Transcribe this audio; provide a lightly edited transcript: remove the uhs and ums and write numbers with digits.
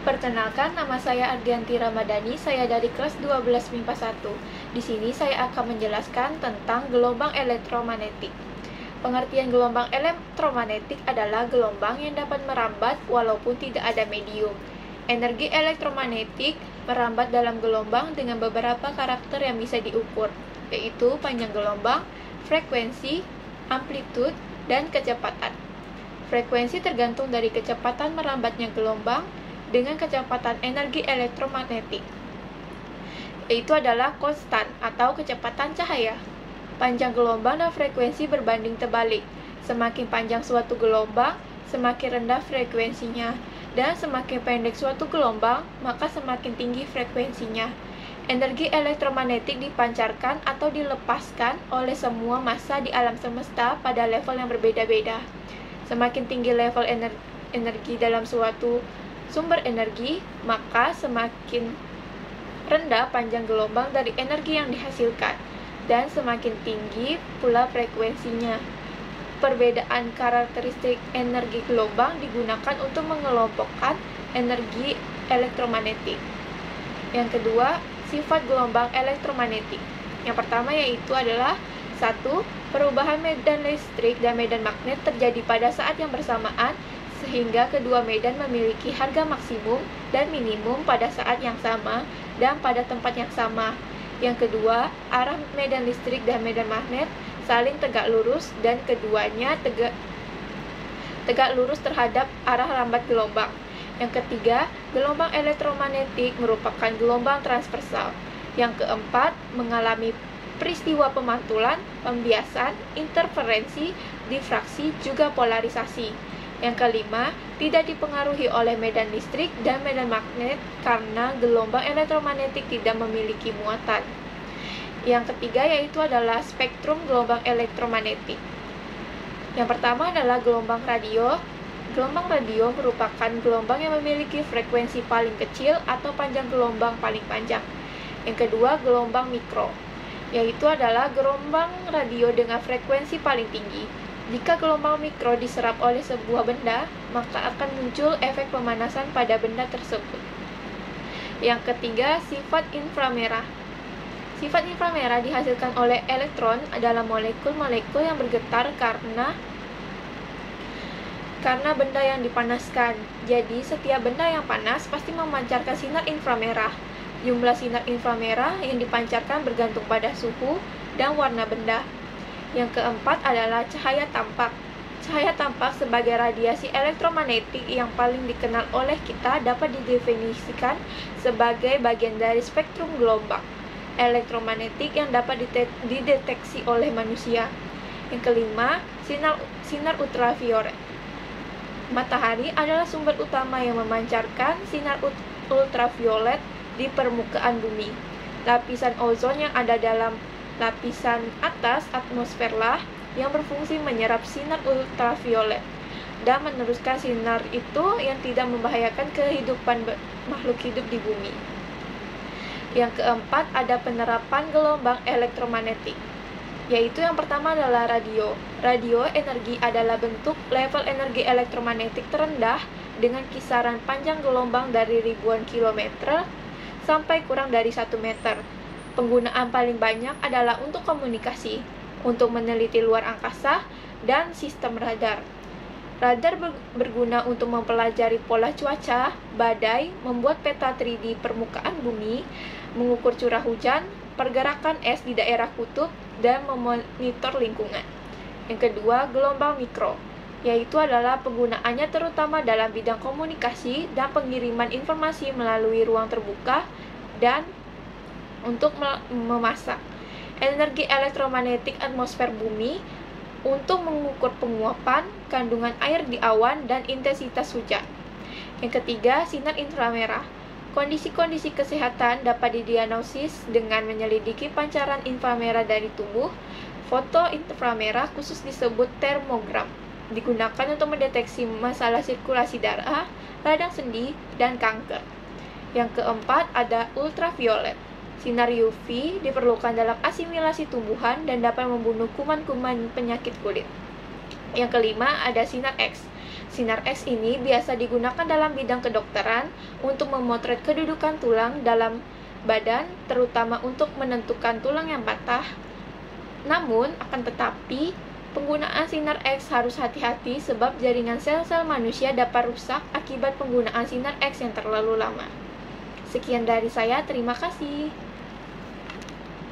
Perkenalkan, nama saya Ardianti Ramadhani, saya dari kelas 12 MIPA 1. Di sini saya akan menjelaskan tentang gelombang elektromagnetik. Pengertian gelombang elektromagnetik adalah gelombang yang dapat merambat walaupun tidak ada medium. Energi elektromagnetik merambat dalam gelombang dengan beberapa karakter yang bisa diukur, yaitu panjang gelombang, frekuensi, amplitude, dan kecepatan. Frekuensi tergantung dari kecepatan merambatnya gelombang dengan kecepatan energi elektromagnetik, yaitu adalah konstan atau kecepatan cahaya. Panjang gelombang dan frekuensi berbanding terbalik. Semakin panjang suatu gelombang, semakin rendah frekuensinya, dan semakin pendek suatu gelombang, maka semakin tinggi frekuensinya. Energi elektromagnetik dipancarkan atau dilepaskan oleh semua massa di alam semesta pada level yang berbeda-beda. Semakin tinggi level energi dalam suatu sumber energi, maka semakin rendah panjang gelombang dari energi yang dihasilkan, dan semakin tinggi pula frekuensinya. Perbedaan karakteristik energi gelombang digunakan untuk mengelompokkan energi elektromagnetik. Yang kedua, sifat gelombang elektromagnetik. Yang pertama yaitu adalah 1. Perubahan medan listrik dan medan magnet terjadi pada saat yang bersamaan, sehingga kedua medan memiliki harga maksimum dan minimum pada saat yang sama dan pada tempat yang sama. Yang kedua, arah medan listrik dan medan magnet saling tegak lurus dan keduanya tegak lurus terhadap arah rambat gelombang. Yang ketiga, gelombang elektromagnetik merupakan gelombang transversal. Yang keempat, mengalami peristiwa pemantulan, pembiasan, interferensi, difraksi, juga polarisasi. Yang kelima, tidak dipengaruhi oleh medan listrik dan medan magnet karena gelombang elektromagnetik tidak memiliki muatan. Yang ketiga yaitu adalah spektrum gelombang elektromagnetik. Yang pertama adalah gelombang radio. Gelombang radio merupakan gelombang yang memiliki frekuensi paling kecil atau panjang gelombang paling panjang. Yang kedua, gelombang mikro, yaitu adalah gelombang radio dengan frekuensi paling tinggi. Jika gelombang mikro diserap oleh sebuah benda, maka akan muncul efek pemanasan pada benda tersebut. Yang ketiga, sifat inframerah. Sifat inframerah dihasilkan oleh elektron dalam molekul-molekul yang bergetar karena benda yang dipanaskan. Jadi, setiap benda yang panas pasti memancarkan sinar inframerah. Jumlah sinar inframerah yang dipancarkan bergantung pada suhu dan warna benda. Yang keempat adalah cahaya tampak. Cahaya tampak sebagai radiasi elektromagnetik yang paling dikenal oleh kita dapat didefinisikan sebagai bagian dari spektrum gelombang elektromagnetik yang dapat dideteksi oleh manusia. Yang kelima, sinar ultraviolet. Matahari adalah sumber utama yang memancarkan sinar ultraviolet di permukaan bumi. Lapisan ozon yang ada dalam lapisan atas atmosferlah yang berfungsi menyerap sinar ultraviolet dan meneruskan sinar itu yang tidak membahayakan kehidupan makhluk hidup di bumi. Yang keempat, ada penerapan gelombang elektromagnetik, yaitu yang pertama adalah radio. Radio energi adalah bentuk level energi elektromagnetik terendah dengan kisaran panjang gelombang dari ribuan kilometer sampai kurang dari 1 meter. Penggunaan paling banyak adalah untuk komunikasi, untuk meneliti luar angkasa, dan sistem radar. Radar berguna untuk mempelajari pola cuaca, badai, membuat peta 3D permukaan bumi, mengukur curah hujan, pergerakan es di daerah kutub, dan memonitor lingkungan. Yang kedua, gelombang mikro, yaitu adalah penggunaannya terutama dalam bidang komunikasi dan pengiriman informasi melalui ruang terbuka dan untuk memasak energi elektromagnetik atmosfer bumi untuk mengukur penguapan, kandungan air di awan, dan intensitas hujan. Yang ketiga, sinar inframerah. Kondisi-kondisi kesehatan dapat didiagnosis dengan menyelidiki pancaran inframerah dari tubuh. Foto inframerah khusus disebut termogram, digunakan untuk mendeteksi masalah sirkulasi darah, radang sendi, dan kanker. Yang keempat, ada ultraviolet. Sinar UV diperlukan dalam asimilasi tumbuhan dan dapat membunuh kuman-kuman penyakit kulit. Yang kelima, ada sinar X. Sinar X ini biasa digunakan dalam bidang kedokteran untuk memotret kedudukan tulang dalam badan, terutama untuk menentukan tulang yang patah. Namun, akan tetapi, penggunaan sinar X harus hati-hati sebab jaringan sel-sel manusia dapat rusak akibat penggunaan sinar X yang terlalu lama. Sekian dari saya, terima kasih.